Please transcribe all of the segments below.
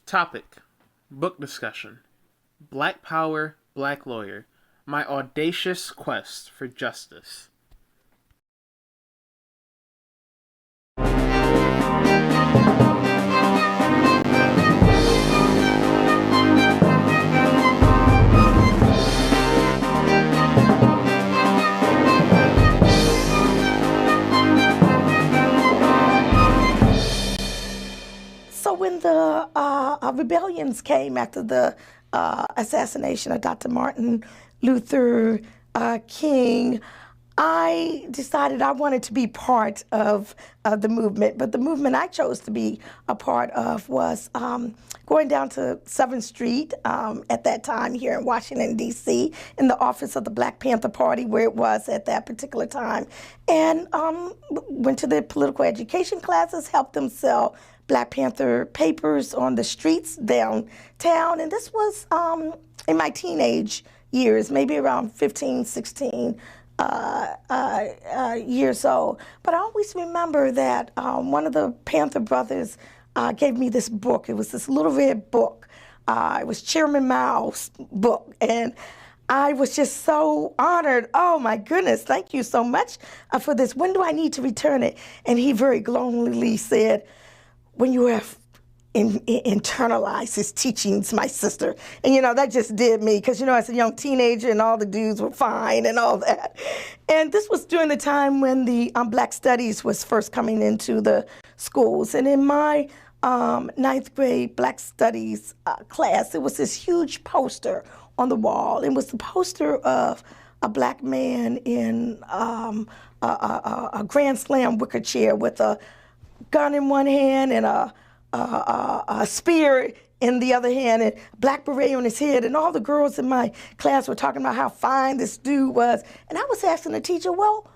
Topic: Book discussion. Black Power, Black Lawyer. My Audacious Quest for Justice. So when the rebellions came after the assassination of Dr. Martin Luther King, I decided I wanted to be part of the movement. But the movement I chose to be a part of was going down to 7th Street at that time here in Washington, D.C., in the office of the Black Panther Party, where it was at that particular time, and went to the political education classes, helped them sell Black Panther papers on the streets downtown. And this was in my teenage years, maybe around 15, 16 years old. But I always remember that one of the Panther brothers gave me this book. It was this little red book. It was Chairman Mao's book. And I was just so honored. Oh my goodness, thank you so much for this. When do I need to return it? And he very glowingly said, when you have internalized his teachings, my sister. And, that just did me because, as a young teenager and all the dudes were fine and all that. And this was during the time when the Black Studies was first coming into the schools. And in my 9th grade Black Studies class, there was this huge poster on the wall. It was the poster of a Black man in a Grand Slam wicker chair with a gun in one hand and a spear in the other hand, and black beret on his head, and all the girls in my class were talking about how fine this dude was. And I was asking the teacher, well,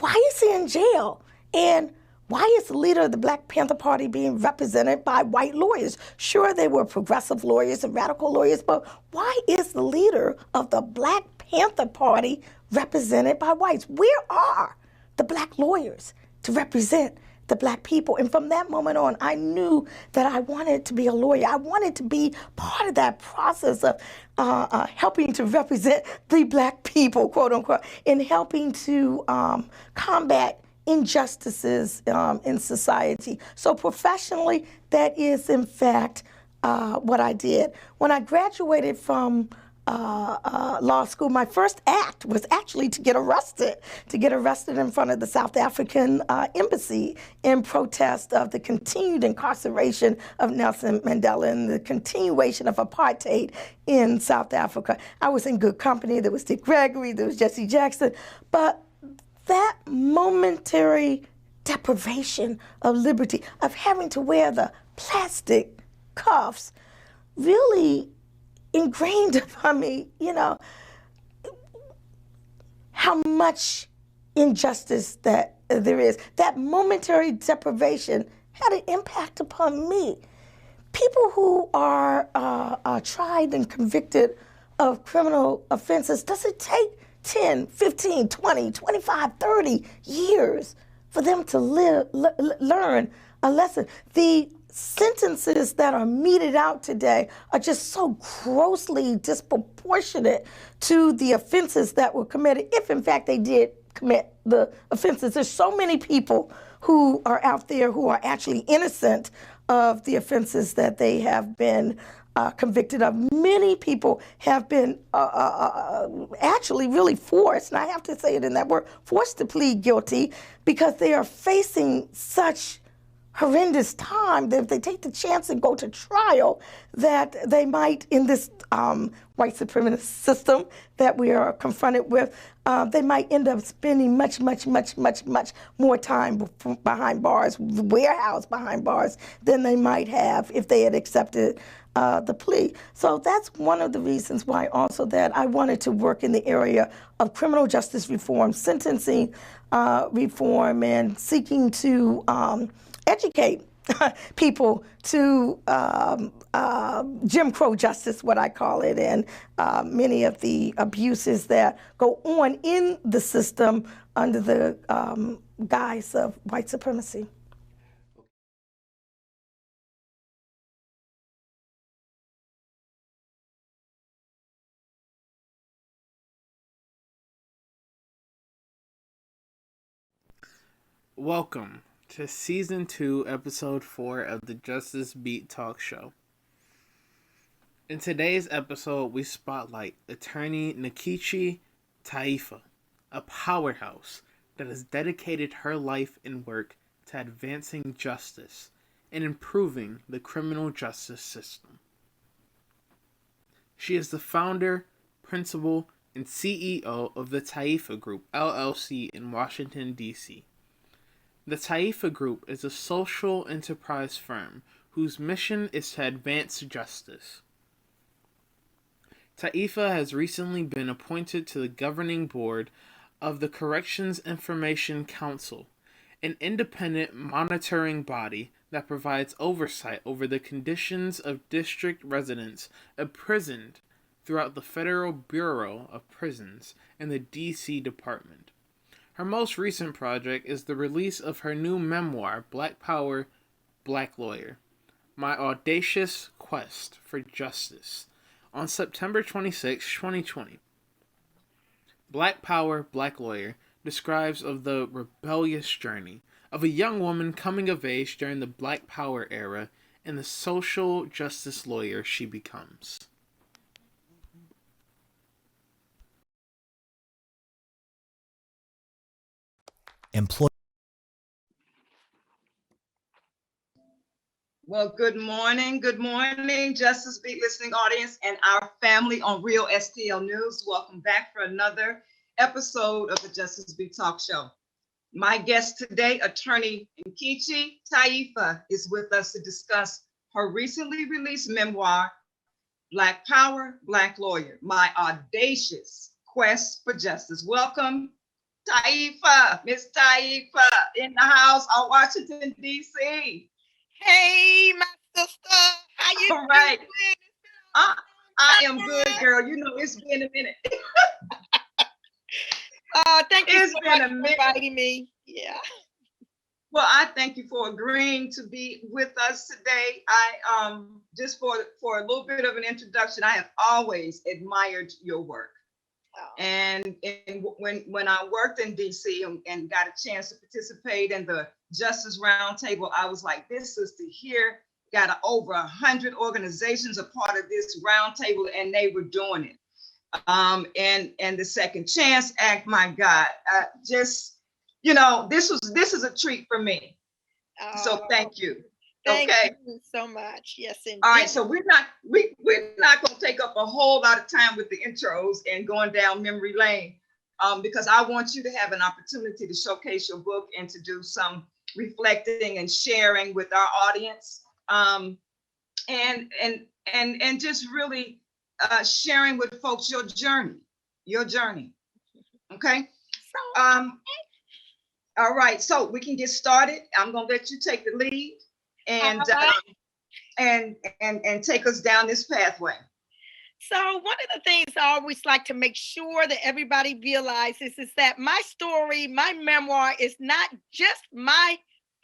why is he in jail? And why is the leader of the Black Panther Party being represented by white lawyers? Sure, they were progressive lawyers and radical lawyers, but why is the leader of the Black Panther Party represented by whites? Where are the black lawyers to represent the Black people? And from that moment on, I knew that I wanted to be a lawyer. I wanted to be part of that process of helping to represent the Black people, quote unquote, in helping to combat injustices in society. So professionally, that is in fact what I did. When I graduated from law school, my first act was actually to get arrested in front of the South African embassy in protest of the continued incarceration of Nelson Mandela and the continuation of apartheid in South Africa. I was in good company. There was Dick Gregory, there was Jesse Jackson, but that momentary deprivation of liberty, of having to wear the plastic cuffs, really ingrained upon me, how much injustice that there is. That momentary deprivation had an impact upon me. People who are tried and convicted of criminal offenses, does it take 10, 15, 20, 25, 30 years for them to learn a lesson? The sentences that are meted out today are just so grossly disproportionate to the offenses that were committed, if in fact they did commit the offenses. There's so many people who are out there who are actually innocent of the offenses that they have been convicted of. Many people have been actually really forced, and I have to say it in that word, forced to plead guilty because they are facing such horrendous time that if they take the chance and go to trial, that they might, in this white supremacist system that we are confronted with, they might end up spending much more time behind bars, warehoused behind bars, than they might have if they had accepted the plea. So that's one of the reasons why also that I wanted to work in the area of criminal justice reform, sentencing reform, and seeking to educate people to Jim Crow justice, what I call it, and many of the abuses that go on in the system under the guise of white supremacy. Welcome to Season 2, Episode 4 of the Justice Beat Talk Show. In today's episode, we spotlight attorney Nkechi Taifa, a powerhouse that has dedicated her life and work to advancing justice and improving the criminal justice system. She is the founder, principal, and CEO of the Taifa Group, LLC in Washington, D.C. The Taifa Group is a social enterprise firm whose mission is to advance justice. Taifa has recently been appointed to the governing board of the Corrections Information Council, an independent monitoring body that provides oversight over the conditions of district residents imprisoned throughout the Federal Bureau of Prisons and the D.C. Department. Her most recent project is the release of her new memoir, Black Power, Black Lawyer, My Audacious Quest for Justice, on September 26, 2020. Black Power, Black Lawyer describes of the rebellious journey of a young woman coming of age during the Black Power era and the social justice lawyer she becomes. Well, good morning, Justice Beat listening audience and our family on Real STL News. Welcome back for another episode of the Justice Beat Talk Show. My guest today, attorney Nkechi Taifa, is with us to discuss her recently released memoir, Black Power, Black Lawyer, My Audacious Quest for Justice. Welcome, Taifa, Miss Taifa, in the house on Washington, D.C. Hey, my sister, how you All right. doing? I am good, girl. You know, it's been a minute. Thank you It's so been much a for minute. inviting me. Yeah. Well, I thank you for agreeing to be with us today. I just for a little bit of an introduction, I have always admired your work. Oh. And when I worked in DC and got a chance to participate in the Justice Roundtable, I was like, this sister here got over 100 organizations a part of this roundtable, and they were doing it. And the Second Chance Act, my God, just, you know, this is a treat for me. So thank you. Thank you so much. Yes, indeed. All right, so we're not going to take up a whole lot of time with the intros and going down memory lane, because I want you to have an opportunity to showcase your book and to do some reflecting and sharing with our audience, and just really sharing with folks your journey. Okay. All right, so we can get started. I'm going to let you take the lead and take us down this pathway. So one of the things I always like to make sure that everybody realizes is that my story, my memoir, is not just my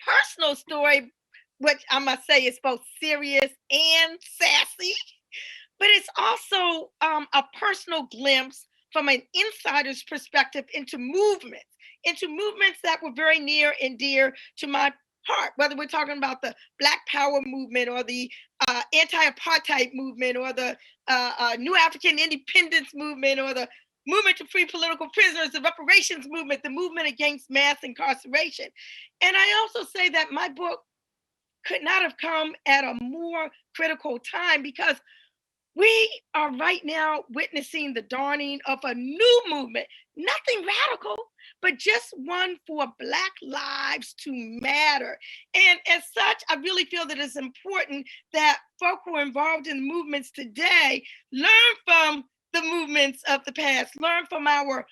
personal story, which I must say is both serious and sassy, but it's also a personal glimpse from an insider's perspective into movements that were very near and dear to my heart, whether we're talking about the Black Power movement or the anti-apartheid movement or the New African Independence movement or the movement to free political prisoners, the reparations movement, the movement against mass incarceration. And I also say that my book could not have come at a more critical time, because we are right now witnessing the dawning of a new movement, nothing radical, but just one for Black lives to matter. And as such, I really feel that it's important that folk who are involved in movements today learn from the movements of the past, learn from our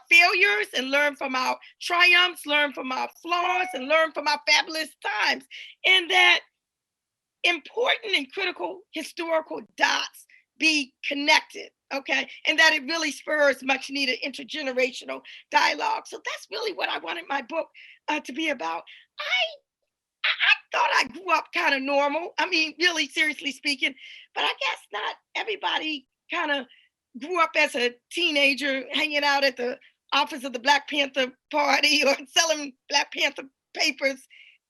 failures, and learn from our triumphs, learn from our flaws, and learn from our fabulous times. And that important and critical historical dots be connected, okay? And that it really spurs much needed intergenerational dialogue. So that's really what I wanted my book to be about. I thought I grew up kind of normal. I mean, really seriously speaking, but I guess not everybody kind of grew up as a teenager hanging out at the office of the Black Panther Party or selling Black Panther papers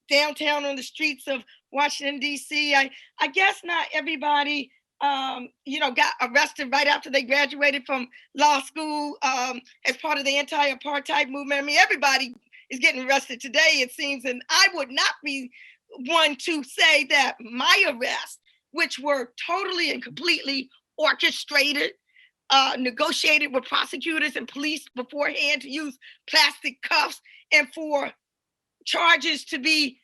downtown on the streets of Washington, D.C. I guess not everybody, got arrested right after they graduated from law school as part of the anti-apartheid movement. I mean, everybody is getting arrested today, it seems, and I would not be one to say that my arrests, which were totally and completely orchestrated, negotiated with prosecutors and police beforehand to use plastic cuffs and for charges to be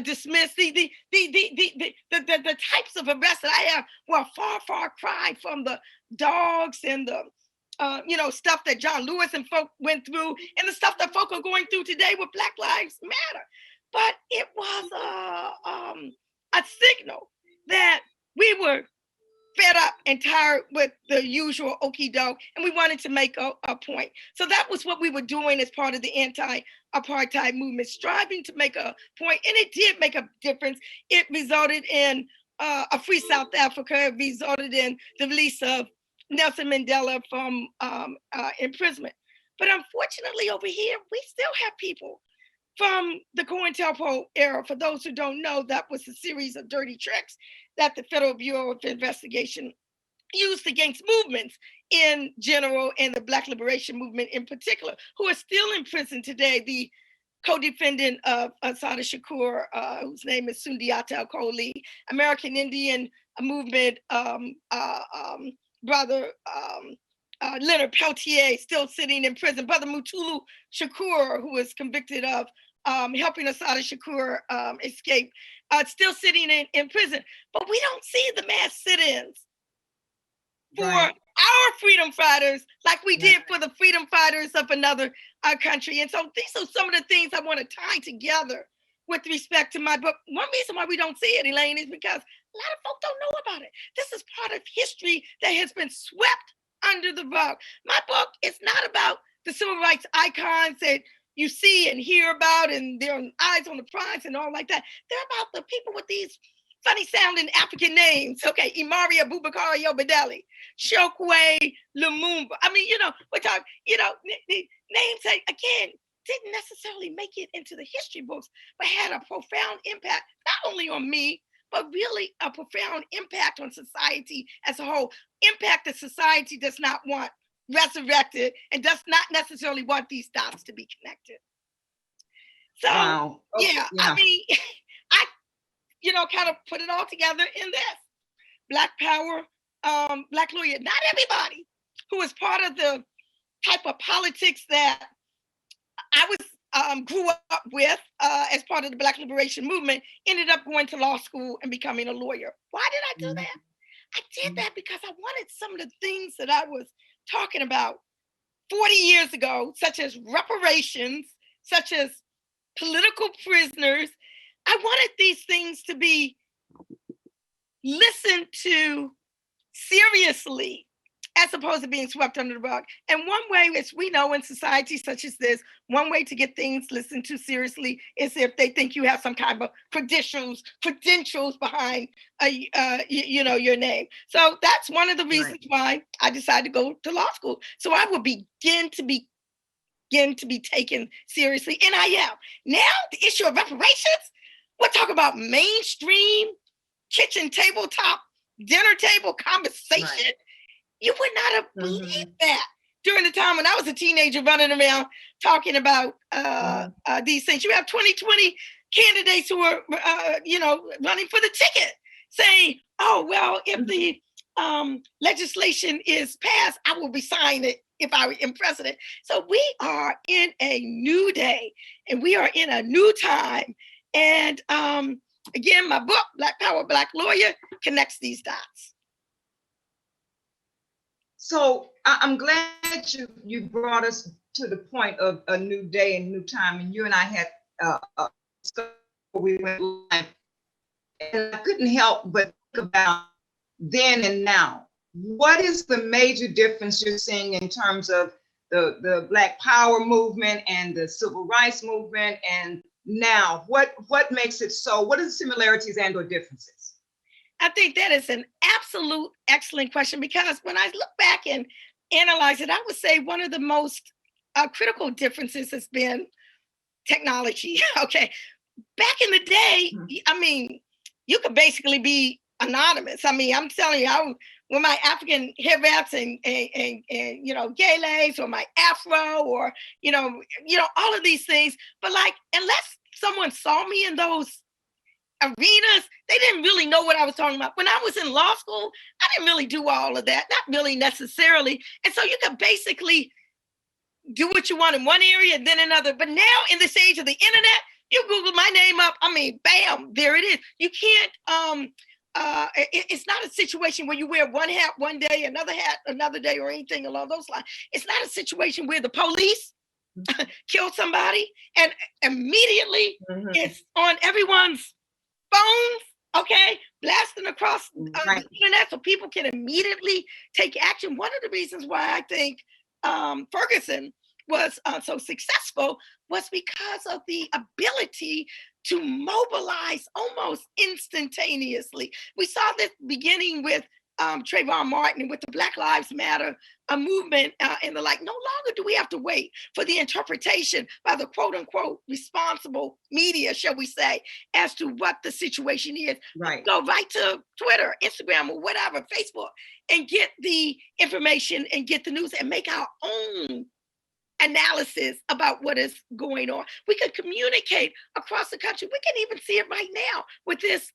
dismissed. The types of arrests that I have were far cry from the dogs and the stuff that John Lewis and folk went through, and the stuff that folk are going through today with Black Lives Matter. But it was a signal that we were fed up and tired with the usual okie doke, and we wanted to make a point. So that was what we were doing as part of the anti-apartheid movement, striving to make a point, and it did make a difference. It resulted in a free South Africa. It resulted in the release of Nelson Mandela from imprisonment. But unfortunately over here, we still have people from the COINTELPRO era. For those who don't know, that was a series of dirty tricks that the Federal Bureau of Investigation used against movements in general and the Black Liberation Movement in particular, who are still in prison today. The co-defendant of Assata Shakur, whose name is Sundiata Acoli, American Indian movement brother Leonard Peltier, still sitting in prison. Brother Mutulu Shakur, who was convicted of helping Assata Shakur escape, still sitting in prison. But we don't see the mass sit-ins for our freedom fighters like we did for the freedom fighters of another country. And so these are some of the things I want to tie together with respect to my book. One reason why we don't see it, Elaine, is because a lot of folks don't know about it. This is part of history that has been swept under the rug. My book is not about the civil rights icons that you see and hear about and their eyes on the prize and all like that. They're about the people with these funny sounding African names. Okay, Imari Abubakar Yobadeli, Chokwe Lumumba. I mean, we're talking, the names that, again, didn't necessarily make it into the history books, but had a profound impact, not only on me, but really a profound impact on society as a whole. Impact that society does not want resurrected and does not necessarily want these dots to be connected. So, wow. Okay, yeah, I mean, I, kind of put it all together in this. Black Power, Black Lawyer. Not everybody who is part of the type of politics that I was grew up with as part of the Black Liberation Movement ended up going to law school and becoming a lawyer. Why did I do that? I did that because I wanted some of the things that I was talking about 40 years ago, such as reparations, such as political prisoners. I wanted these things to be listened to seriously, as opposed to being swept under the rug. And one way, as we know in society such as this, one way to get things listened to seriously is if they think you have some kind of credentials behind, your name. So that's one of the reasons why I decided to go to law school. So I would begin to be taken seriously, and I am. Now, the issue of reparations, we're talking about mainstream, kitchen tabletop, dinner table conversation. Right. You would not have believed that during the time when I was a teenager running around talking about these things. You have 2020 candidates who are, running for the ticket saying, oh, well, if the legislation is passed, I will resign it if I am president. So we are in a new day and we are in a new time. And again, my book, Black Power, Black Lawyer, connects these dots. So I'm glad you brought us to the point of a new day and new time. And you and I had we went live, and I couldn't help but think about then and now. What is the major difference you're seeing in terms of the Black Power movement and the Civil Rights movement, and now what makes it so? What are the similarities and or differences? I think that is an absolute excellent question, because when I look back and analyze it, I would say one of the most critical differences has been technology. Okay. Back in the day, I mean, you could basically be anonymous. I mean, I'm telling you, with my African hair wraps and gay lace, or my afro, or all of these things. But like, unless someone saw me in those arenas, they didn't really know what I was talking about. When I was in law school, I didn't really do all of that, not really necessarily. And so you could basically do what you want in one area and then another. But now in this age of the internet, you Google my name up, I mean, bam, there it is. You can't, it's not a situation where you wear one hat one day, another hat another day, or anything along those lines. It's not a situation where the police kill somebody and immediately it's on everyone's phones, okay, blasting across the internet, so people can immediately take action. One of the reasons why I think Ferguson was so successful was because of the ability to mobilize almost instantaneously. We saw this beginning with Trayvon Martin and with the Black Lives Matter movement and the like. No longer do we have to wait for the interpretation by the quote unquote responsible media, shall we say, as to what the situation is. Right. Go right to Twitter, Instagram, or whatever, Facebook, and get the information and get the news and make our own analysis about what is going on. We could communicate across the country. We can even see it right now with this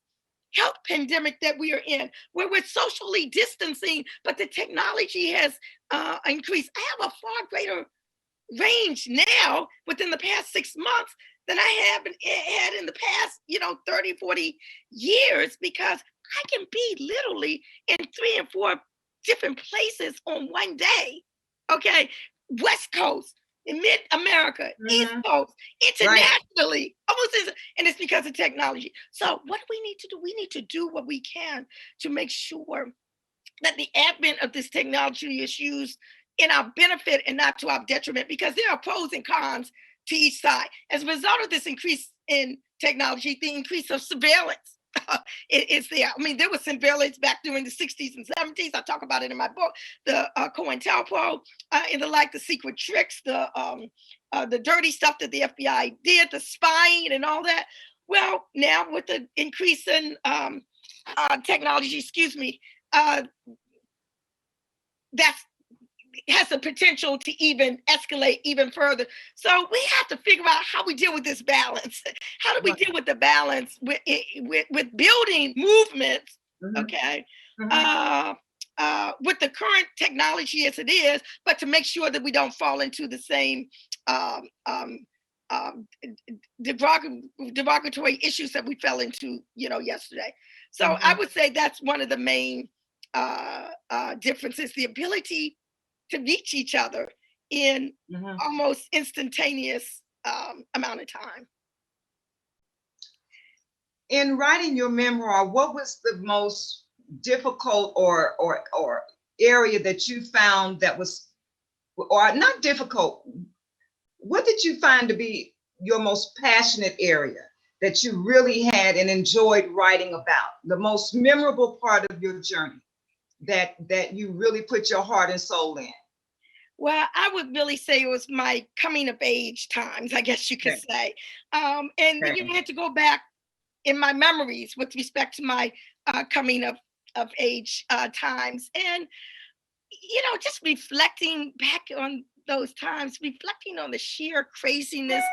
health pandemic that we are in, where we're socially distancing, but the technology has increased. I have a far greater range now within the past 6 months than I have had in the past, 30, 40 years, because I can be literally in 3 and 4 different places on one day. Okay. West Coast, in mid-America, East Coast, internationally, and it's because of technology. So what do we need to do? We need to do what we can to make sure that the advent of this technology is used in our benefit and not to our detriment, because there are pros and cons to each side. As a result of this increase in technology, the increase of surveillance is there. I mean, there was surveillance back during the 60s and 70s. I talk about it in my book, the COINTELPRO and the like, the secret tricks, the dirty stuff that the FBI did, the spying and all that. Well, now with the increase in technology, that's has the potential to even escalate even further. So we have to figure out how we deal with this balance. How do we deal with the balance with building movements, okay, with the current technology as it is, but to make sure that we don't fall into the same derogatory issues that we fell into, yesterday. So I would say that's one of the main differences, the ability to reach each other in almost instantaneous amount of time. In writing your memoir, what was the most difficult or area that you found that was, or not difficult, what did you find to be your most passionate area that you really had and enjoyed writing about? The most memorable part of your journey that you really put your heart and soul in? Well, I would really say it was my coming of age times, I guess you could say. And you had to go back in my memories with respect to my coming of age times. And, just reflecting back on those times, reflecting on the sheer craziness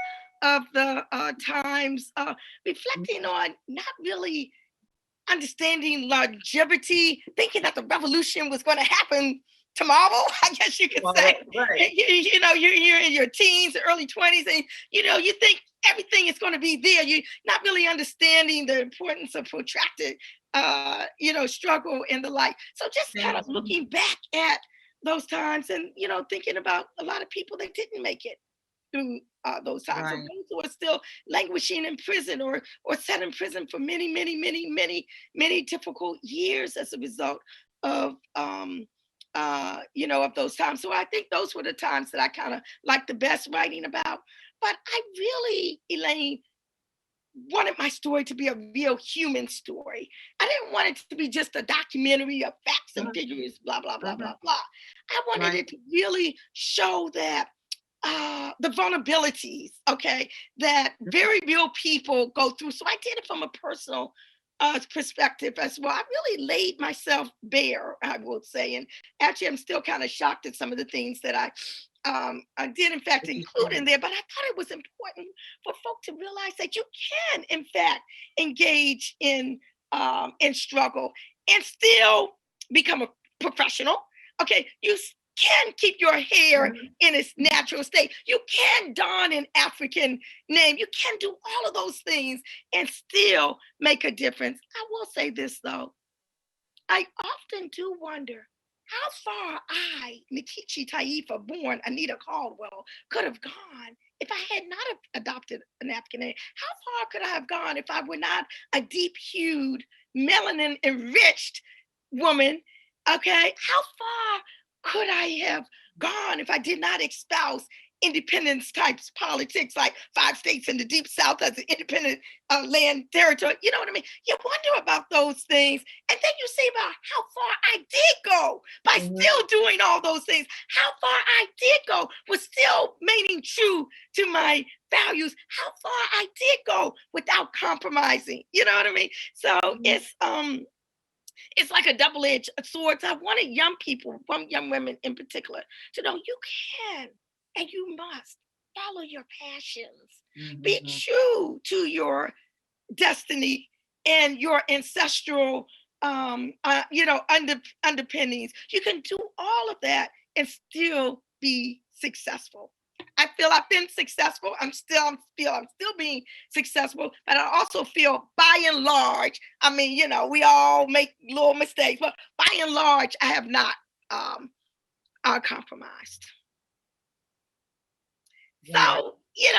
of the times, reflecting on not really understanding longevity, thinking that the revolution was going to happen tomorrow, I guess you could say. Right. You're in your teens, early 20s, and you think everything is going to be there. You're not really understanding the importance of protracted struggle and the like. So just kind of looking back at those times and thinking about a lot of people that didn't make it through those times. Right. So those who are still languishing in prison or set in prison for many, many, many, many, many difficult years as a result of of those times. So I think those were the times that I kind of liked the best writing about. But I really, Elaine, wanted my story to be a real human story. I didn't want it to be just a documentary of facts and figures, blah, blah, blah, blah, blah. I wanted it to really show that the vulnerabilities, okay, that very real people go through. So I did it from a personal perspective as well. I really laid myself bare, I will say. And actually, I'm still kind of shocked at some of the things that I did, in fact, include in there. But I thought it was important for folk to realize that you can, in fact, engage in struggle and still become a professional. Okay, you can keep your hair in its natural state. You can don an African name. You can do all of those things and still make a difference. I will say this though. I often do wonder how far I, Nkechi Taifa, born Anita Caldwell, could have gone if I had not adopted an African name. How far could I have gone if I were not a deep-hued, melanin-enriched woman? Okay, how far could I have gone if I did not espouse independence types politics like 5 states in the deep South as an independent land territory? You know what I mean? You wonder about those things. And then you see about how far I did go by still doing all those things. How far I did go was still remaining true to my values. How far I did go without compromising. You know what I mean? So it's like a double-edged sword. So I wanted young people, young women in particular, to know you can and you must follow your passions. Be true to your destiny and your ancestral, underpinnings. You can do all of that and still be successful. I feel I've been successful. I'm still being successful, but I also feel by and large, I mean, we all make little mistakes, but by and large, I have not compromised. So, you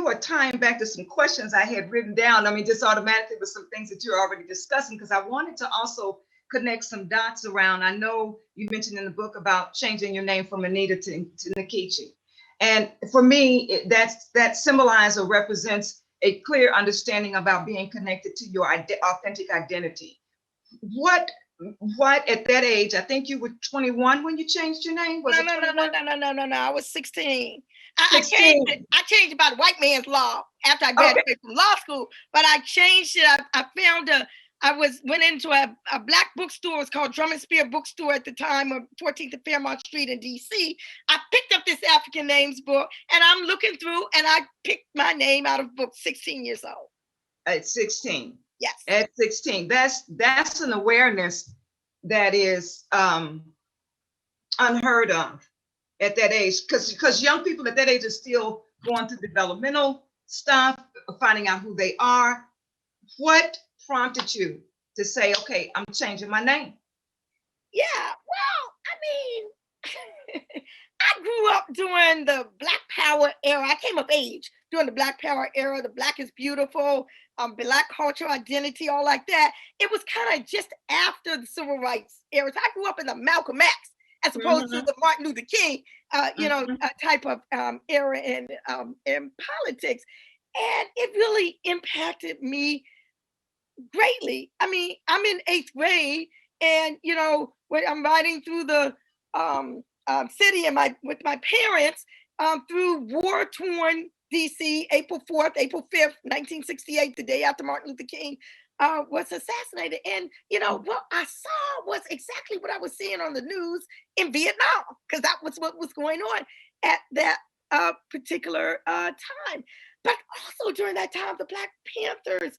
were tying back to some questions I had written down. I mean, just automatically with some things that you're already discussing, because I wanted to also connect some dots around. I know you mentioned in the book about changing your name from Anita to Nkechi. And for me, that symbolizes or represents a clear understanding about being connected to your authentic identity. What at that age, I think you were 21 when you changed your name? No. I was 16. I changed by the white man's law after I graduated from law school, but I changed it. I found went into a black bookstore. It was called Drum and Spear Bookstore at the time, of 14th and Fairmount Street in DC. I picked up this African names book and I'm looking through and I picked my name out of book 16 years old. At 16? Yes. At 16. That's an awareness that is unheard of at that age, because young people at that age are still going through developmental stuff, finding out who they are. What prompted you to say, okay, I'm changing my name? Yeah, well, I mean, I grew up during the Black Power era. I came of age during the Black Power era. The Black is beautiful, Black cultural identity, all like that. It was kind of just after the civil rights era. I grew up in the Malcolm X as opposed to the Martin Luther King, type of era in politics. And it really impacted me greatly. I mean, I'm in 8th grade, and when I'm riding through the city with my parents through war-torn DC, April 4th, April 5th, 1968, the day after Martin Luther King was assassinated. And what I saw was exactly what I was seeing on the news in Vietnam, because that was what was going on at that particular time. But also during that time, the Black Panthers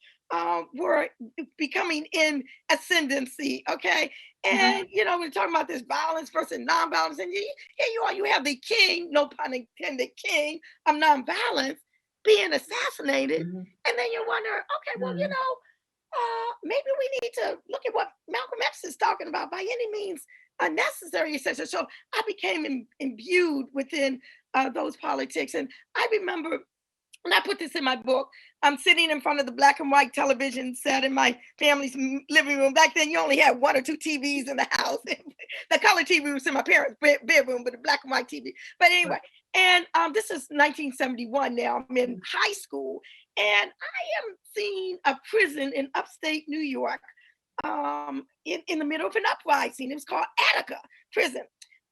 were becoming in ascendancy, okay? And, we're talking about this violence versus nonviolence. And here you are, you have the king, no pun intended, king of nonviolence being assassinated. And then you wonder, okay, well, maybe we need to look at what Malcolm X is talking about by any means necessary, etc. So I became imbued within those politics. And I remember, and I put this in my book, I'm sitting in front of the black and white television set in my family's living room. Back then, you only had 1 or 2 TVs in the house. The color TV was in my parents' bedroom, but the black and white TV. But anyway, and this is 1971 now. I'm in high school, and I am seeing a prison in upstate New York in the middle of an uprising. It was called Attica Prison.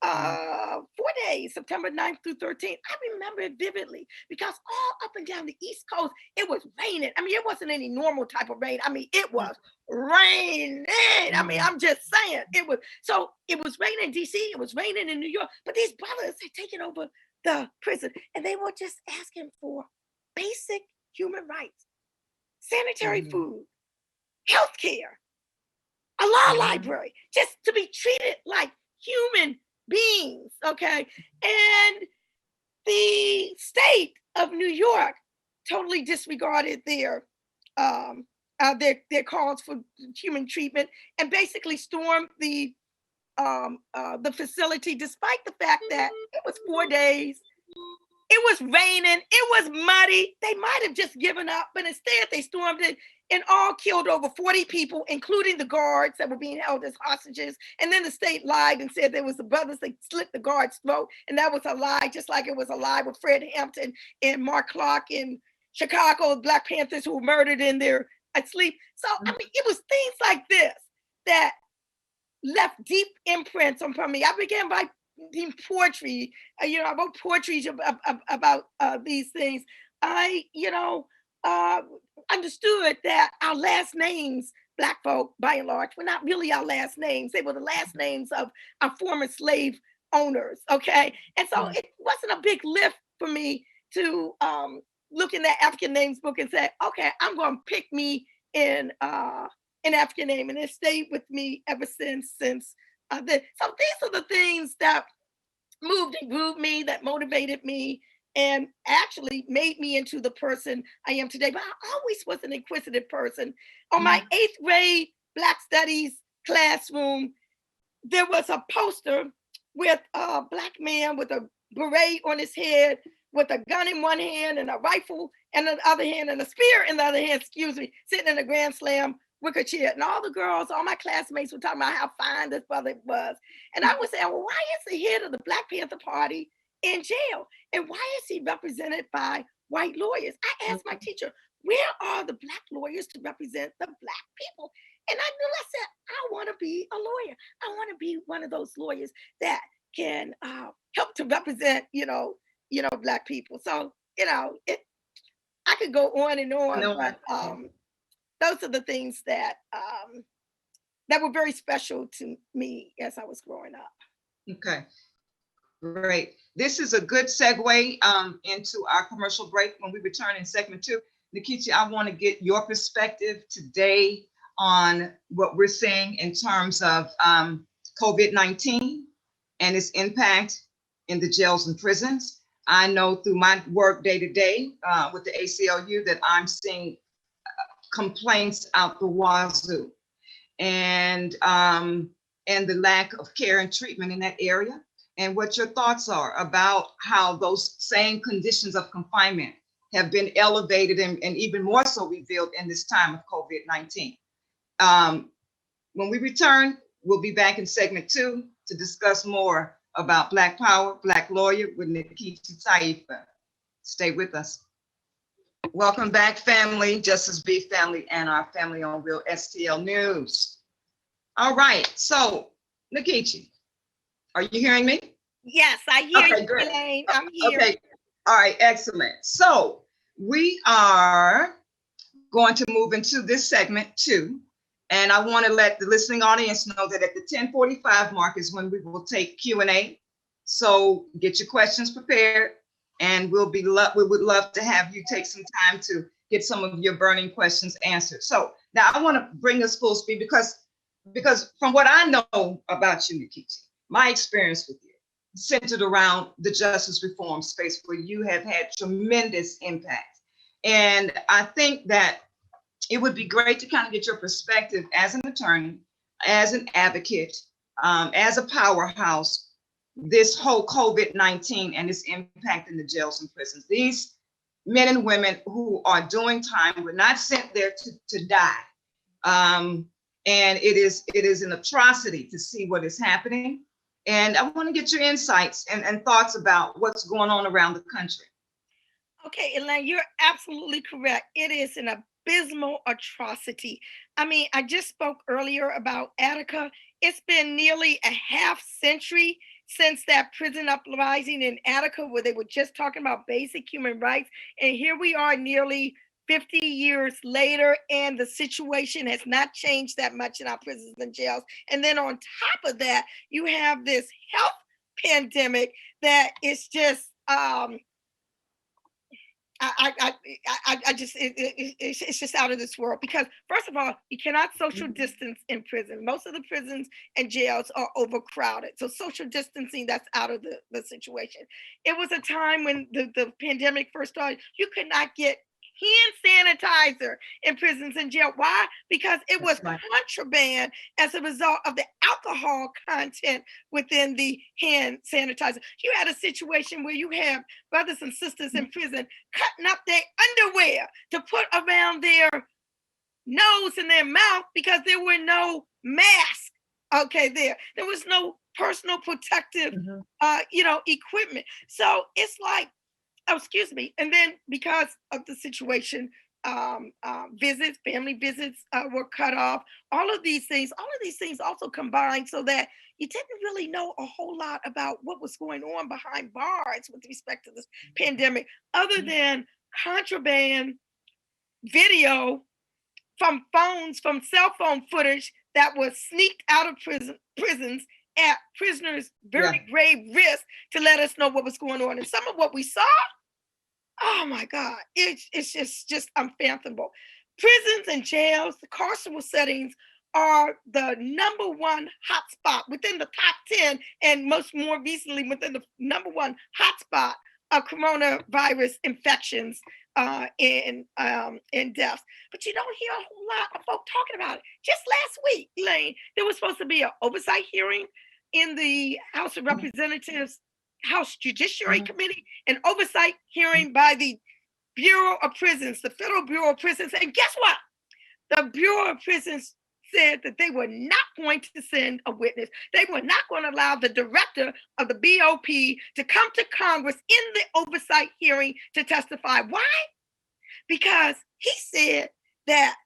4 days, September 9th through 13th. I remember it vividly because all up and down the East Coast, it was raining. I mean, it wasn't any normal type of rain. I mean, it was raining. I mean, I'm just saying it was. So it was raining in DC, it was raining in New York, but these brothers had taken over the prison and they were just asking for basic human rights, sanitary food, health care, a law library, just to be treated like human beings, okay? And the state of New York totally disregarded their calls for human treatment and basically stormed the facility, despite the fact that it was 4 days. It was raining. It was muddy. They might have just given up, but instead they stormed it and all killed over 40 people, including the guards that were being held as hostages. And then the state lied and said there was the brothers that slit the guards' throat. And that was a lie, just like it was a lie with Fred Hampton and Mark Clark in Chicago, Black Panthers who were murdered in their sleep. So, I mean, it was things like this that left deep imprints on me. I began by poetry. I wrote poetry about these things. I, understood that our last names, Black folk, by and large, were not really our last names. They were the last names of our former slave owners. Okay, and so it wasn't a big lift for me to look in that African names book and say, okay, I'm going to pick me in an African name, and it stayed with me ever since. So these are the things that moved and grew me, that motivated me, and actually made me into the person I am today. But I always was an inquisitive person. On my 8th grade Black Studies classroom, there was a poster with a Black man with a beret on his head, with a gun in one hand and a rifle in the other hand and a spear in the other hand, sitting in a Grand Slam wicker chair. And all the girls, all my classmates were talking about how fine this brother was. And I was saying, well, why is the head of the Black Panther Party in jail? And why is he represented by white lawyers? I asked my teacher, where are the Black lawyers to represent the Black people? And I knew, I said, I want to be a lawyer. I want to be one of those lawyers that can help to represent, Black people. So, I could go on and on, but those are the things that that were very special to me as I was growing up. Okay, great. This is a good segue into our commercial break. When we return in segment 2, Nkechi, I want to get your perspective today on what we're seeing in terms of COVID-19 and its impact in the jails and prisons. I know through my work day to day with the ACLU that I'm seeing complaints out the wazoo, and the lack of care and treatment in that area, and what your thoughts are about how those same conditions of confinement have been elevated and even more so revealed in this time of COVID-19. When we return, we'll be back in segment 2 to discuss more about Black Power, Black Lawyer with Nkechi Taifa. Stay with us. Welcome back, family, Justice B family, and our family on Real STL News. All right, so Nkechi, are you hearing me? Yes, I hear you, great. Elaine. I'm here. Okay, all right, excellent. So we are going to move into this segment 2. And I want to let the listening audience know that at the 10:45 mark is when we will take Q&A. So get your questions prepared, and we would love to have you take some time to get some of your burning questions answered. So now I want to bring us full speed because from what I know about you, Nkechi, my experience with you centered around the justice reform space where you have had tremendous impact. And I think that it would be great to kind of get your perspective as an attorney, as an advocate, as a powerhouse, this whole COVID-19 and its impact in the jails and prisons. These men and women who are doing time were not sent there to die. And it is an atrocity to see what is happening. And I want to get your insights and thoughts about what's going on around the country. Okay, Elaine, you're absolutely correct. It is an abysmal atrocity. I mean, I just spoke earlier about Attica. It's been nearly a half century since that prison uprising in Attica, where they were just talking about basic human rights. And here we are nearly 50 years later, and the situation has not changed that much in our prisons and jails. And then on top of that, you have this health pandemic that is just it's just out of this world, because first of all, you cannot social distance in prison. Most of the prisons and jails are overcrowded. So social distancing, that's out of the situation. It was a time when the pandemic first started, you could not get hand sanitizer in prisons and jail. Why? Because it was contraband as a result of the alcohol content within the hand sanitizer. You had a situation where you have brothers and sisters in prison cutting up their underwear to put around their nose and their mouth because there were no masks. Okay, there was no personal protective, equipment. So it's like, oh, excuse me. And then because of the situation, family visits were cut off. All of these things also combined so that you didn't really know a whole lot about what was going on behind bars with respect to this pandemic, other than contraband video from cell phone footage that was sneaked out of prisons at prisoners' very grave risk to let us know what was going on. And some of what we saw, oh my God, it's just unfathomable. Prisons and jails, the carceral settings are the number one hotspot within the top 10, and more recently within the number one hotspot of coronavirus infections and deaths. But you don't hear a whole lot of folk talking about it. Just last week, Elaine, there was supposed to be an oversight hearing in the House of Representatives House Judiciary Committee, an oversight hearing by the Bureau of Prisons, the Federal Bureau of Prisons. And guess what? The Bureau of Prisons said that they were not going to send a witness. They were not going to allow the director of the BOP to come to Congress in the oversight hearing to testify. Why? Because he said that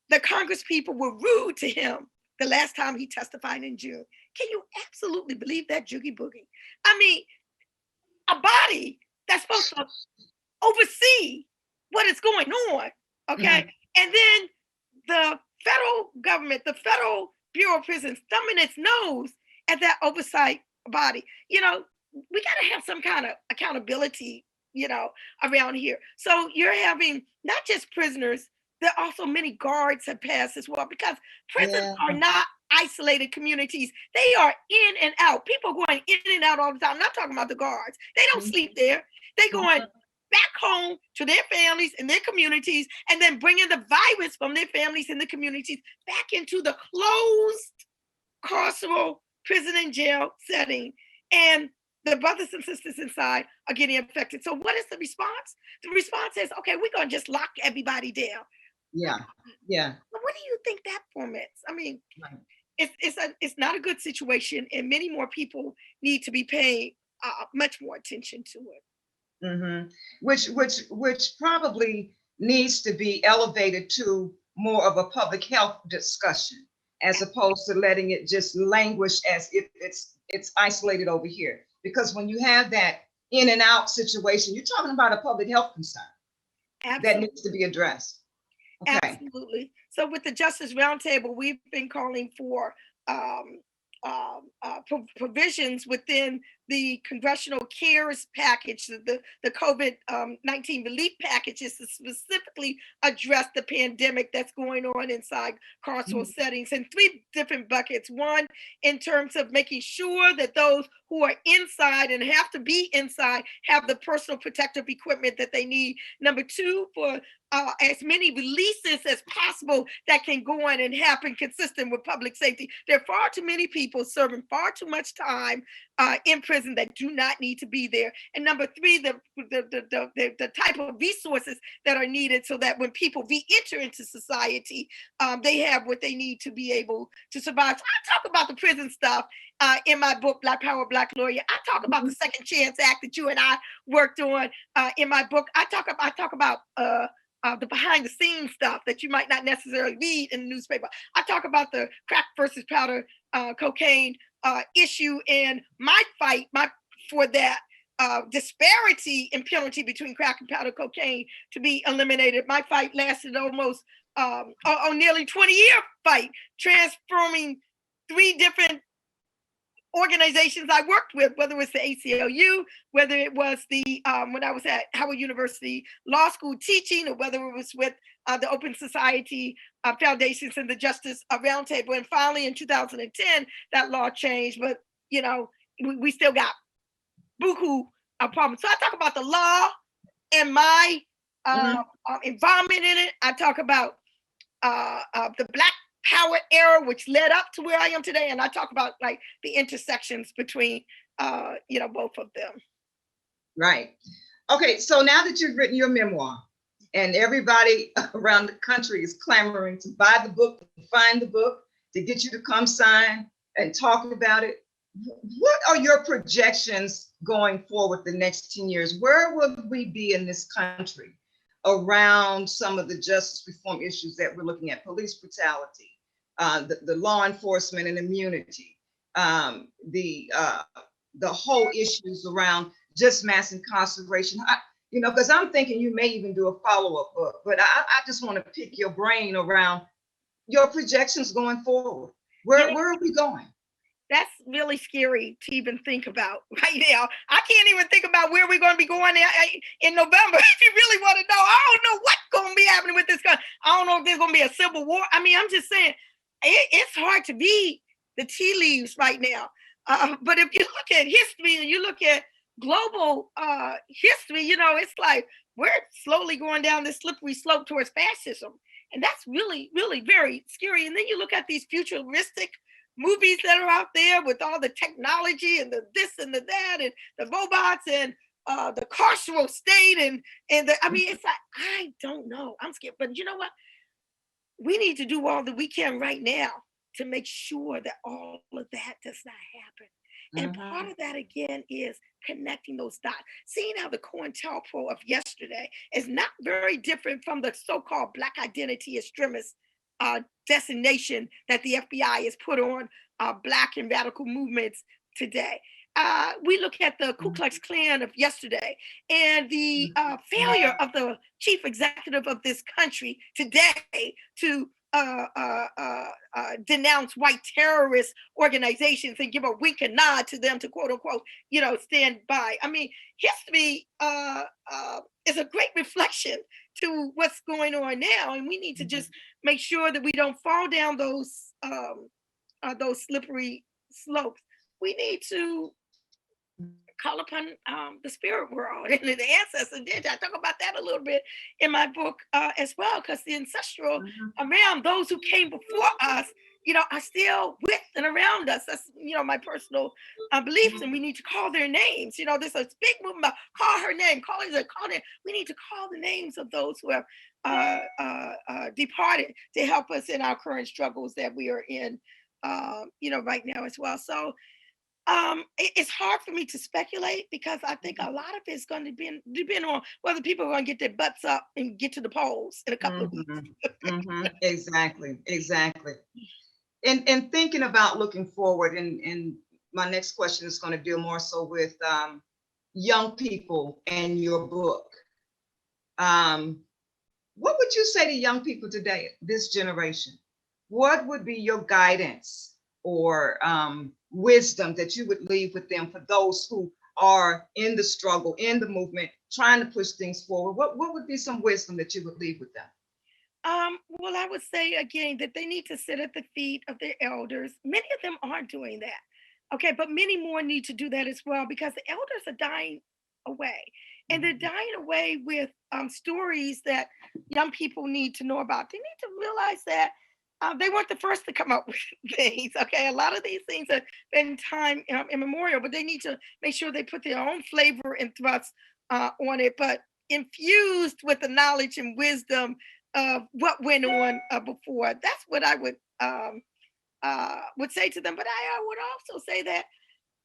the Congress people were rude to him the last time he testified in June. Can you absolutely believe that, Joogie Boogie? I mean, a body that's supposed to oversee what is going on, okay? And then the federal government, the Federal Bureau of Prisons, thumbing its nose at that oversight body. We got to have some kind of accountability, around here. So you're having not just prisoners, there are also many guards have passed as well, because prisons are not isolated communities. They are in and out. People going in and out all the time. I'm not talking about the guards. They don't sleep there. They going back home to their families and their communities, and then bringing the virus from their families and the communities back into the closed carceral prison and jail setting. And the brothers and sisters inside are getting infected. So what is the response? The response is, okay, we're going to just lock everybody down. Yeah. But what do you think that formats? I mean, it's not a good situation, and many more people need to be paying much more attention to it. Which probably needs to be elevated to more of a public health discussion, as opposed to letting it just languish as if it's isolated over here. Because when you have that in and out situation, you're talking about a public health concern. Absolutely. That needs to be addressed. Okay. Absolutely. So with the Justice Roundtable, we've been calling for provisions within the Congressional CARES package, the COVID-19 relief packages, to specifically address the pandemic that's going on inside carceral settings in three different buckets. One, in terms of making sure that those who are inside and have to be inside have the personal protective equipment that they need. Number two, for as many releases as possible that can go on and happen consistent with public safety. There are far too many people serving far too much time in prison that do not need to be there. And number three, the type of resources that are needed so that when people re-enter into society, they have what they need to be able to survive. So I talk about the prison stuff in my book, Black Power, Black Lawyer. I talk about the Second Chance Act that you and I worked on in my book. I talk about the behind the scenes stuff that you might not necessarily read in the newspaper. I talk about the crack versus powder cocaine issue and my fight for that disparity in penalty between crack and powder cocaine to be eliminated. My fight lasted almost nearly 20-year fight, transforming 3 different organizations I worked with, whether it was the ACLU, whether it was the when I was at Howard University Law School teaching, or whether it was with the Open Society Foundations and the Justice Roundtable. And finally, in 2010, that law changed, but we still got buku problems. So I talk about the law and my involvement in it. I talk about the Black Power era, which led up to where I am today, and I talk about like the intersections between both of them. Right. Okay, so now that you've written your memoir and everybody around the country is clamoring to buy the book, to find the book, to get you to come sign and talk about it, what are your projections going forward the next 10 years? Where will we be in this country around some of the justice reform issues that we're looking at? Police brutality, the law enforcement and immunity, the whole issues around just mass incarceration. Because I'm thinking you may even do a follow-up book, but I just want to pick your brain around your projections going forward. Where are we going? That's really scary to even think about right now. I can't even think about where we're going to be going in November. If you really want to know, I don't know what's going to be happening with this country. I don't know if there's going to be a civil war. I mean, I'm just saying, it's hard to be the tea leaves right now. But if you look at history and you look at global history, it's like we're slowly going down this slippery slope towards fascism. And that's really, really very scary. And then you look at these futuristic movies that are out there with all the technology and the this and the that and the robots and the carceral state and it's like, I don't know. I'm scared. But you know what? We need to do all that we can right now to make sure that all of that does not happen. And part of that, again, is connecting those dots. Seeing how the COINTELPRO of yesterday is not very different from the so-called Black identity extremist designation that the FBI has put on Black and radical movements today. We look at the Ku Klux Klan of yesterday and the failure of the chief executive of this country today to denounce white terrorist organizations and give a wink and nod to them to quote unquote, stand by. I mean, history is a great reflection to what's going on now, and we need to just make sure that we don't fall down those slippery slopes. We need to call upon the spirit world and the ancestors. I talk about that a little bit in my book as well, because the ancestral around those who came before us, are still with and around us. That's, my personal beliefs, and we need to call their names. There's a big movement about call her name, call her. We need to call the names of those who have departed to help us in our current struggles that we are in, right now as well. So it's hard for me to speculate because I think a lot of it's going to depend on whether people are going to get their butts up and get to the polls in a couple of weeks. Exactly. And thinking about looking forward, and my next question is going to deal more so with young people and your book. What would you say to young people today, this generation? What would be your guidance or wisdom that you would leave with them for those who are in the struggle, in the movement, trying to push things forward? What would be some wisdom that you would leave with them? Well, I would say again that they need to sit at the feet of their elders. Many of them are doing that. Okay, but many more need to do that as well because the elders are dying away. And they're dying away with stories that young people need to know about. They need to realize that they weren't the first to come up with things. Okay, a lot of these things have been time immemorial, but they need to make sure they put their own flavor and thrust on it, but infused with the knowledge and wisdom of what went on before. That's what I would say to them. But I would also say that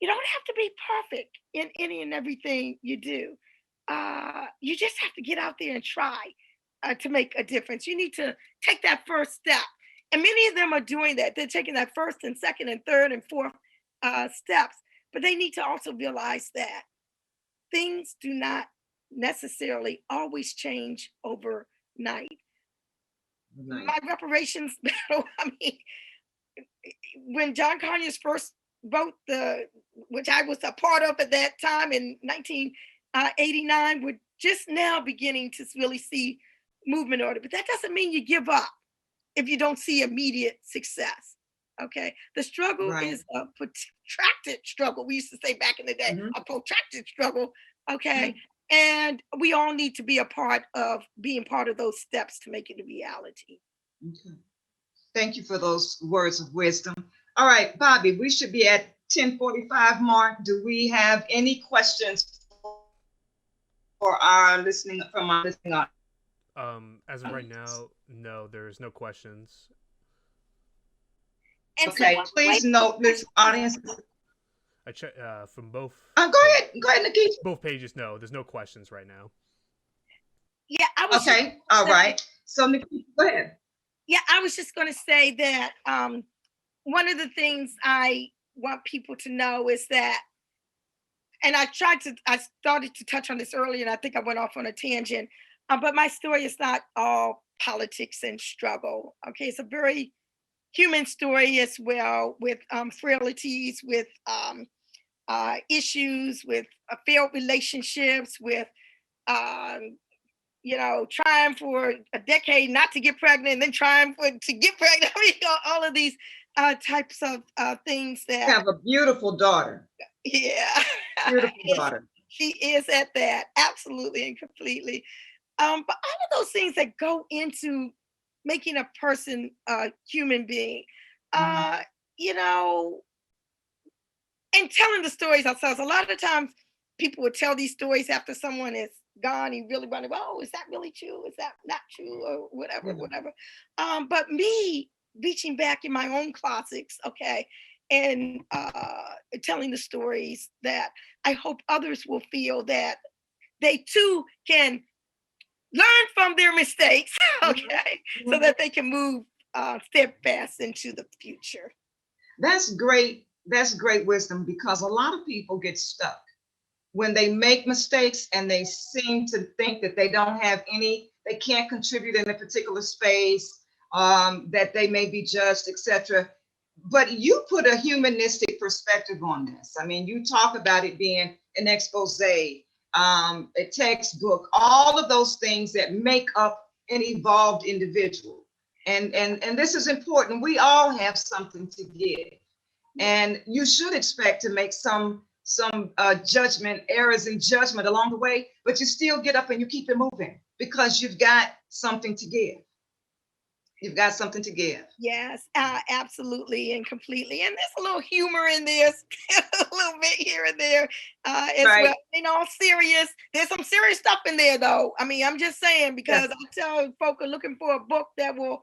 you don't have to be perfect in any and everything you do. You just have to get out there and try. to make a difference. You need to take that first step. And many of them are doing that. They're taking that first and second and third and fourth steps. But they need to also realize that things do not necessarily always change overnight. My reparations battle, I mean, when John Conyers first wrote which I was a part of at that time in 1989, we're just now beginning to really see movement order. But that doesn't mean you give up if you don't see immediate success. Okay, the struggle is a protracted struggle. We used to say back in the day, a protracted struggle. Okay, and we all need to be a part of being part of those steps to make it a reality. Okay. Thank you for those words of wisdom. All right, Bobby, we should be at 10:45 mark. Do we have any questions for our listening audience? As of right now, no, there's no questions. And okay, so please note this audience. I check from both. Go ahead, Nkechi. Both pages, no, there's no questions right now. Yeah, I was. Okay, all right. So Nkechi, go ahead. Yeah, I was just going to say that one of the things I want people to know is that, and I started to touch on this earlier, and I think I went off on a tangent, but my story is not all politics and struggle. Okay, it's a very human story as well, with frailties, with issues, with failed relationships, with trying for a decade not to get pregnant, and then trying to get pregnant. I mean, all of these types of things that. You have a beautiful daughter. Yeah, beautiful daughter. She is at that, absolutely and completely. But all of those things that go into making a person a human being, and telling the stories ourselves. A lot of times people would tell these stories after someone is gone. You really wonder, oh, is that really true? Is that not true? Or whatever. But me reaching back in my own closets, okay, and telling the stories, that I hope others will feel that they too can learn from their mistakes, okay, so that they can move steadfast into the future. That's great. That's great wisdom, because a lot of people get stuck when they make mistakes and they seem to think that they can't contribute in a particular space, that they may be judged, etc. But you put a humanistic perspective on this. I mean, you talk about it being an expose, a textbook, all of those things that make up an evolved individual. And this is important. We all have something to give. And you should expect to make some errors in judgment along the way, but you still get up and you keep it moving because you've got something to give. You've got something to give. Yes, absolutely and completely. And there's a little humor in this, a little bit here and there as well. In all serious, there's some serious stuff in there, though. I mean, I'm just saying, because I tell folk are looking for a book that will,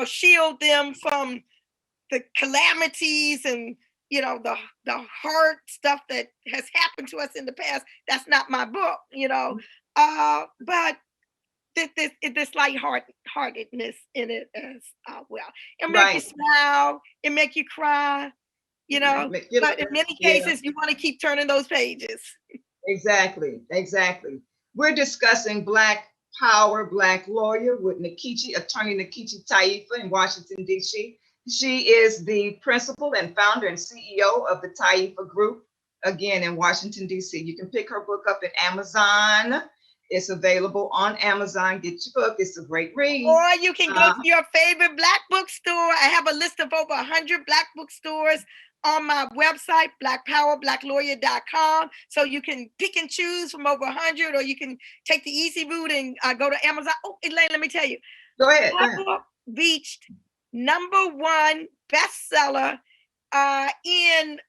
shield them from the calamities and the hard stuff that has happened to us in the past. That's not my book, but this lightheartedness in it as well. It make you smile, it make you cry, but in many cases you want to keep turning those pages. Exactly. We're discussing Black Power, Black Lawyer with attorney Nkechi Taifa in Washington, D.C. She is the principal and founder and CEO of the Taifa Group, again, in Washington, D.C. You can pick her book up at Amazon. It's available on Amazon. Get your book. It's a great read. Or you can go to your favorite Black bookstore. I have a list of over 100 Black bookstores on my website, blackpowerbblacklawyer.com. So you can pick and choose from over 100, or you can take the easy route and go to Amazon. Oh, Elaine, let me tell you. Go ahead. My book reached #1 bestseller in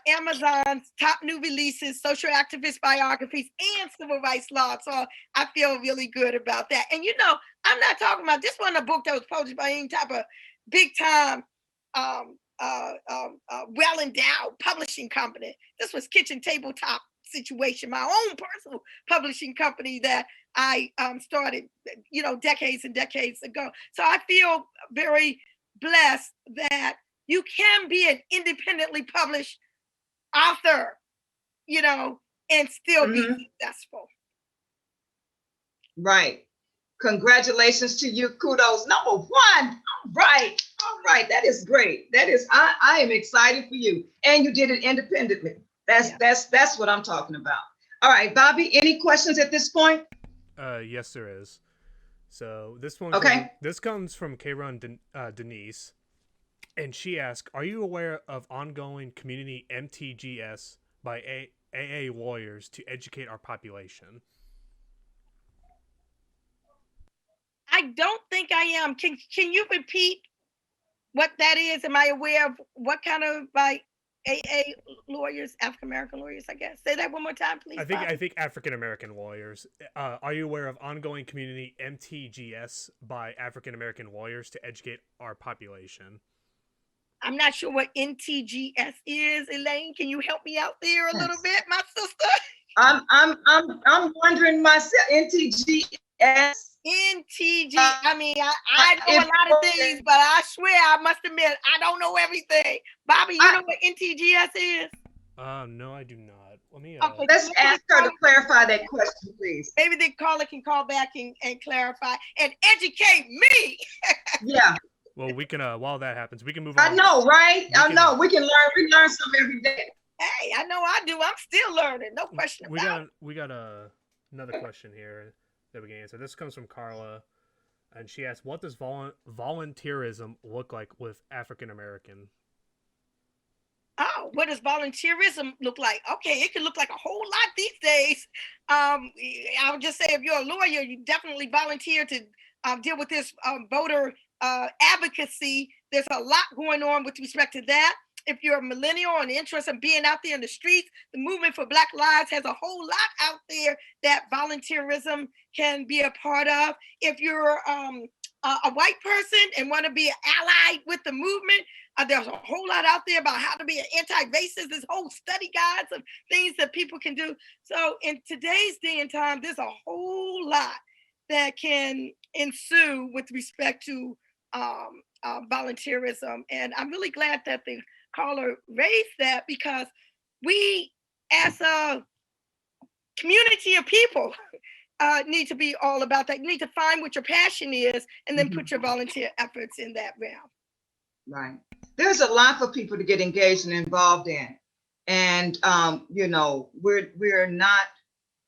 Amazon's top new releases, social activist biographies, and civil rights law. So I feel really good about that. And I'm not talking about, this wasn't a book that was published by any type of big time well-endowed publishing company. This was kitchen tabletop situation, my own personal publishing company that I started, decades and decades ago. So I feel very blessed that you can be an independently published author, and still be successful. Right. Congratulations to you. Kudos. Number one. All right. All right. That is great. That is, I am excited for you. And you did it independently. That's what I'm talking about. All right, Bobby, any questions at this point? Yes, there is. So this one, this comes from Kayron Denise, and she asks, "Are you aware of ongoing community MTGS by AA lawyers to educate our population?" I don't think I am. Can you repeat what that is? Am I aware of what kind of AA lawyers, African American lawyers, I guess? Say that one more time, please. I think African American lawyers. Are you aware of ongoing community MTGS by African American lawyers to educate our population? I'm not sure what NTGS is. Elaine, can you help me out there a little bit, my sister? I'm wondering myself. NTGS. I mean, I know a lot of things, but I swear, I must admit, I don't know everything. Bobby, you know what NTGS is? No, I do not. Let me. Okay, let's ask her to clarify that question, please. Maybe the caller can call back and clarify and educate me. Yeah. Well, we can. While that happens, we can move on. I know, right? I know. We can learn. We learn something every day. Hey, I know I do. I'm still learning. No question about it. We got another question here that we can answer. This comes from Carla, and she asks, "What does volunteerism look like with African American?" Oh, what does volunteerism look like? Okay, it can look like a whole lot these days. I would just say, if you're a lawyer, you definitely volunteer to deal with this voter advocacy. There's a lot going on with respect to that. If you're a millennial and interested in being out there in the streets, the movement for Black Lives has a whole lot out there that volunteerism can be a part of. If you're a white person and want to be allied with the movement, there's a whole lot out there about how to be an anti-racist, this whole study guides of things that people can do. So in today's day and time, there's a whole lot that can ensue with respect to volunteerism. And I'm really glad that the caller raised that, because we, as a community of people, need to be all about that. You need to find what your passion is and then put your volunteer efforts in that realm. Right. There's a lot for people to get engaged and involved in. And, we're not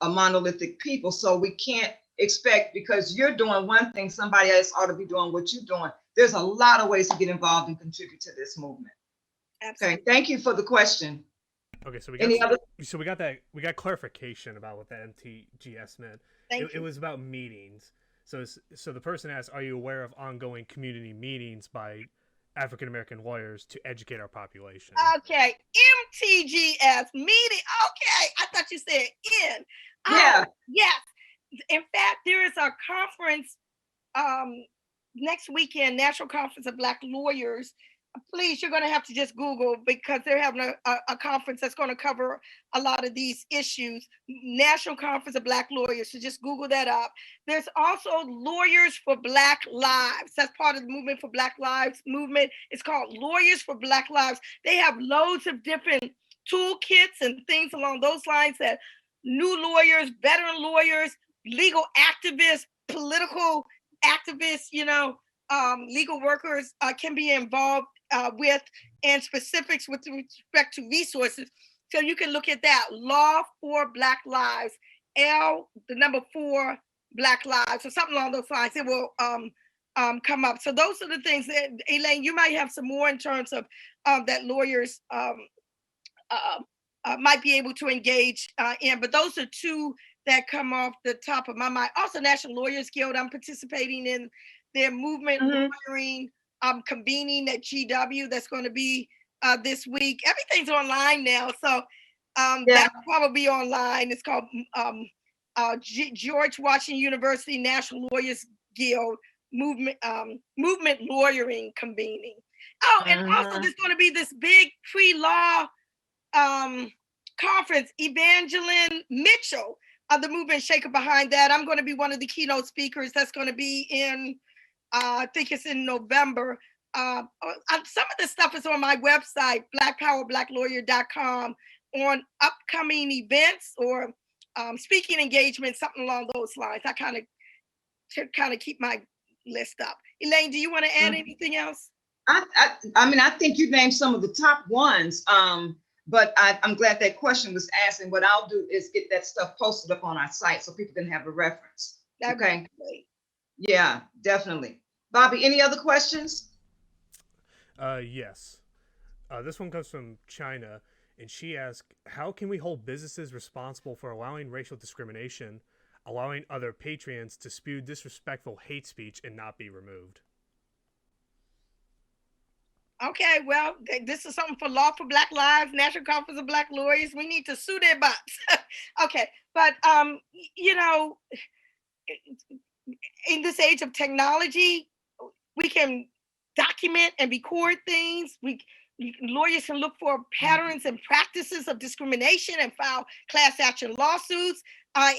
a monolithic people, so we can't expect, because you're doing one thing, somebody else ought to be doing what you're doing. There's a lot of ways to get involved and contribute to this movement. Absolutely. Okay, thank you for the question. Okay, so we got clarification about what the MTGS meant. It was about meetings. So the person asked, "Are you aware of ongoing community meetings by African American lawyers to educate our population?" Okay, MTGS meeting. Okay, I thought you said N. Yeah. Yes. In fact, there is a conference next weekend, National Conference of Black Lawyers. Please, you're going to have to just Google, because they're having a conference that's going to cover a lot of these issues. National Conference of Black Lawyers. So just Google that up. There's also Lawyers for Black Lives. That's part of the Movement for Black Lives movement. It's called Lawyers for Black Lives. They have loads of different toolkits and things along those lines that new lawyers, veteran lawyers, legal activists, political activists, legal workers can be involved with, and specifics with respect to resources. So you can look at that, Law for Black Lives, L, the number 4, Black Lives, or something along those lines. It will come up. So those are the things that, Elaine, you might have some more in terms of that lawyers might be able to engage in, but those are two that come off the top of my mind. Also, National Lawyers Guild, I'm participating in their movement lawyering convening at GW. That's going to be this week. Everything's online now, so that'll probably be online. It's called George Washington University National Lawyers Guild movement lawyering convening. Oh, and also there's going to be this big pre-law conference, Evangeline Mitchell of the movement Shaker behind that. I'm going to be one of the keynote speakers. That's going to be in, I think it's in November. Some of the stuff is on my website, blackpowerbblacklawyer.com, on upcoming events or speaking engagements, something along those lines. I kind of keep my list up. Elaine, do you want to add anything else? I mean, I think you named some of the top ones, but I'm glad that question was asked. And what I'll do is get that stuff posted up on our site so people can have a reference. Okay. Yeah, definitely. Bobby, any other questions? Yes. This one comes from China, and she asked, how can we hold businesses responsible for allowing racial discrimination, allowing other patrons to spew disrespectful hate speech and not be removed? Okay, well, this is something for Law for Black Lives, National Conference of Black Lawyers. We need to sue their butts. Okay, but you know, in this age of technology, we can document and record things. Lawyers can look for patterns and practices of discrimination and file class action lawsuits.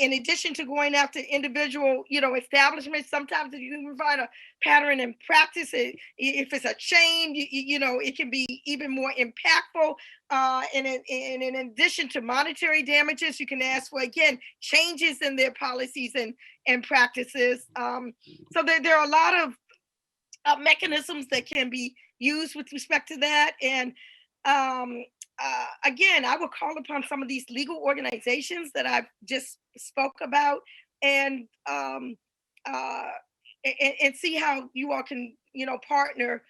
In addition to going after individual, establishments, sometimes you can find a pattern and practice. If it's a chain, it can be even more impactful. And in addition to monetary damages, you can ask for, again, changes in their policies and practices. So there are a lot of mechanisms that can be used with respect to that. And again, I will call upon some of these legal organizations that I've just spoke about and see how you all can, partner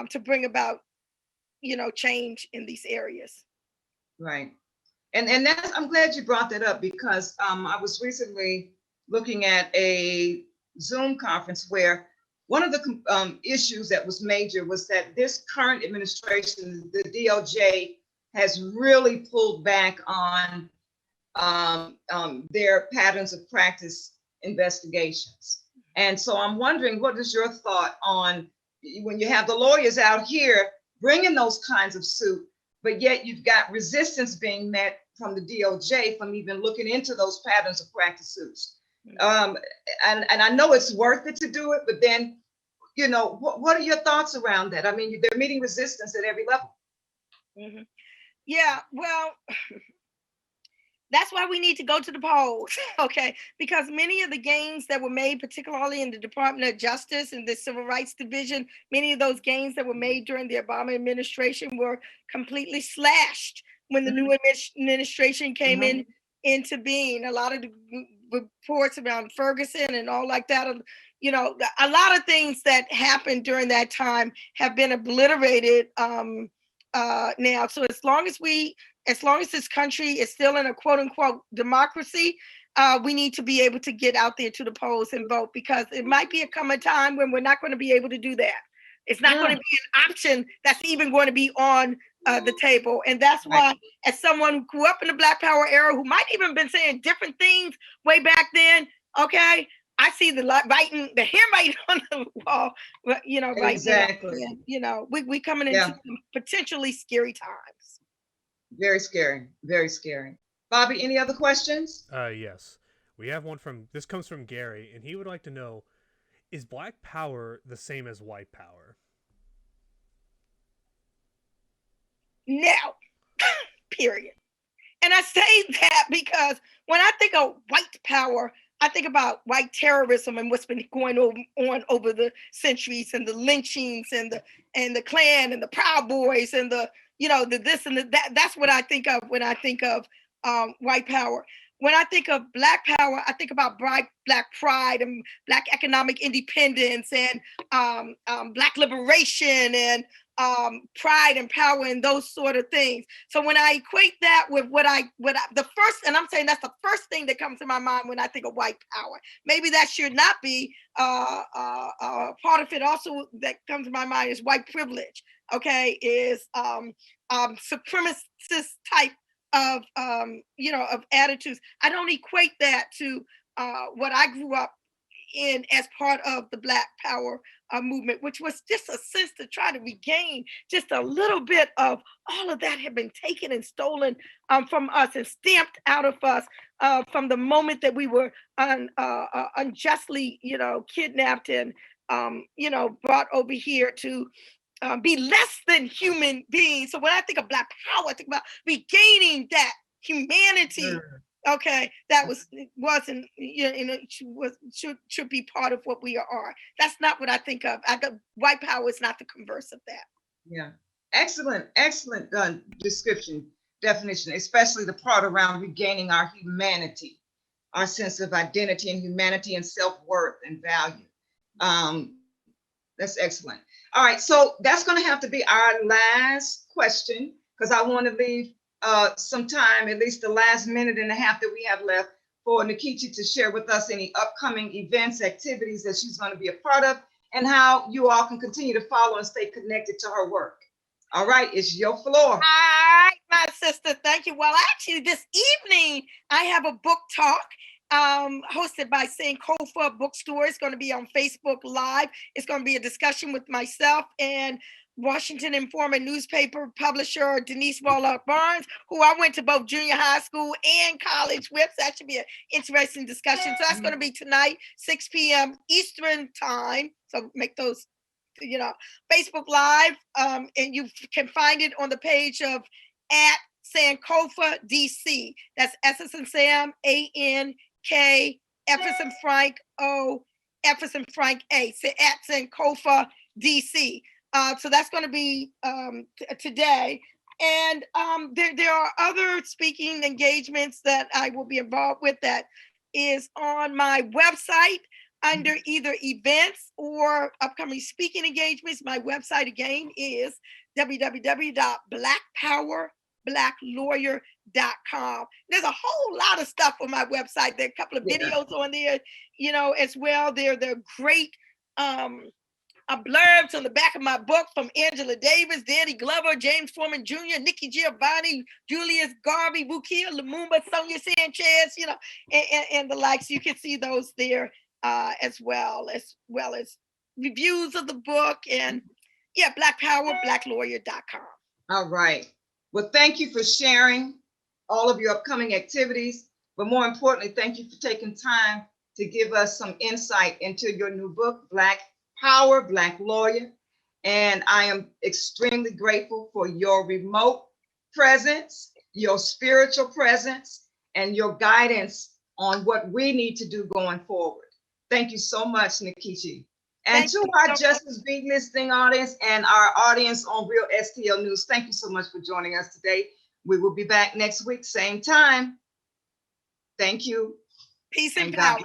to bring about, change in these areas. Right. And that's, I'm glad you brought that up because I was recently looking at a Zoom conference where one of the issues that was major was that this current administration, the DOJ, has really pulled back on their patterns of practice investigations. And so I'm wondering, what is your thought on when you have the lawyers out here bringing those kinds of suit, but yet you've got resistance being met from the DOJ from even looking into those patterns of practice suits. And I know it's worth it to do it, but then, what are your thoughts around that? I mean, they're meeting resistance at every level. Mm-hmm. Yeah, well, that's why we need to go to the polls, okay? Because many of the gains that were made, particularly in the Department of Justice and the Civil Rights Division, many of those gains that were made during the Obama administration were completely slashed when the new administration came into being. A lot of the reports around Ferguson and all like that, a lot of things that happened during that time have been obliterated now. So as long as this country is still in a quote unquote democracy, we need to be able to get out there to the polls and vote, because it might be a time when we're not going to be able to do that. It's not going to be an option that's even going to be on the table. And that's why, as someone who grew up in the Black Power era, who might even been saying different things way back then, okay, I see the handwriting on the wall, right exactly. now. We coming into some potentially scary times. Very scary, very scary. Bobby, any other questions? Yes. We have one this comes from Gary, and he would like to know, is Black Power the same as white power? No, period. And I say that because when I think of white power, I think about white terrorism and what's been going on over the centuries, and the lynchings and the Klan and the Proud Boys and the this and the that. That's what I think of when I think of white power. When I think of Black power, I think about Black pride and Black economic independence and Black liberation and pride and power and those sort of things. So when I equate that with and I'm saying that's the first thing that comes to my mind when I think of white power. Maybe that should not be part of it. Also, that comes to my mind is white privilege. Okay, is supremacist type of of attitudes. I don't equate that to what I grew up in as part of the Black Power movement, which was just a sense to try to regain just a little bit of all of that had been taken and stolen from us and stamped out of us from the moment that we were unjustly, kidnapped and, brought over here to be less than human beings. So when I think of Black Power, I think about regaining that humanity. Okay, that wasn't, should be part of what we are. That's not what I think of. White power is not the converse of that. Yeah, excellent definition, especially the part around regaining our humanity, our sense of identity and humanity and self-worth and value. That's excellent. All right, so that's going to have to be our last question, because I want to leave some time, at least the last minute and a half that we have left, for Nkechi to share with us any upcoming events, activities that she's going to be a part of, and how you all can continue to follow and stay connected to her work. All right, it's your floor. All right, my sister, thank you. Well, actually, this evening, I have a book talk hosted by Sankofa Bookstore. It's going to be on Facebook Live. It's going to be a discussion with myself and Washington Informer newspaper publisher Denise Warlock Barnes, who I went to both junior high school and college with. So that should be an interesting discussion. So that's going to be tonight, 6 p.m. Eastern time. So make those, Facebook Live. And you can find it on the page of at Sankofa DC. That's S as in Sam, A-N-K, F as in Frank, O, F as in Frank, A. So at Sankofa DC. So that's going to be today. And there are other speaking engagements that I will be involved with that is on my website under either events or upcoming speaking engagements. My website again is www.blackpowerbblacklawyer.com. There's a whole lot of stuff on my website. There are a couple of videos on there, as well. They're great blurbs on the back of my book from Angela Davis, Danny Glover, James Foreman Jr., Nikki Giovanni, Julius Garvey, Wukia Lumumba, Sonia Sanchez, and the likes. You can see those there as well as reviews of the book and blackpowerbblacklawyer.com. All right. Well, thank you for sharing all of your upcoming activities, but more importantly, thank you for taking time to give us some insight into your new book, Black Power, Black Lawyer. And I am extremely grateful for your remote presence, your spiritual presence, and your guidance on what we need to do going forward. Thank you so much, Nkechi. And to our Justice Beat listening audience and our audience on Real STL News, thank you so much for joining us today. We will be back next week, same time. Thank you. Peace and power.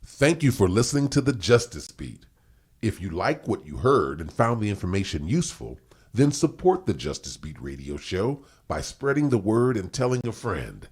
Thank you for listening to the Justice Beat. If you like what you heard and found the information useful, then support the Justice Beat radio show by spreading the word and telling a friend.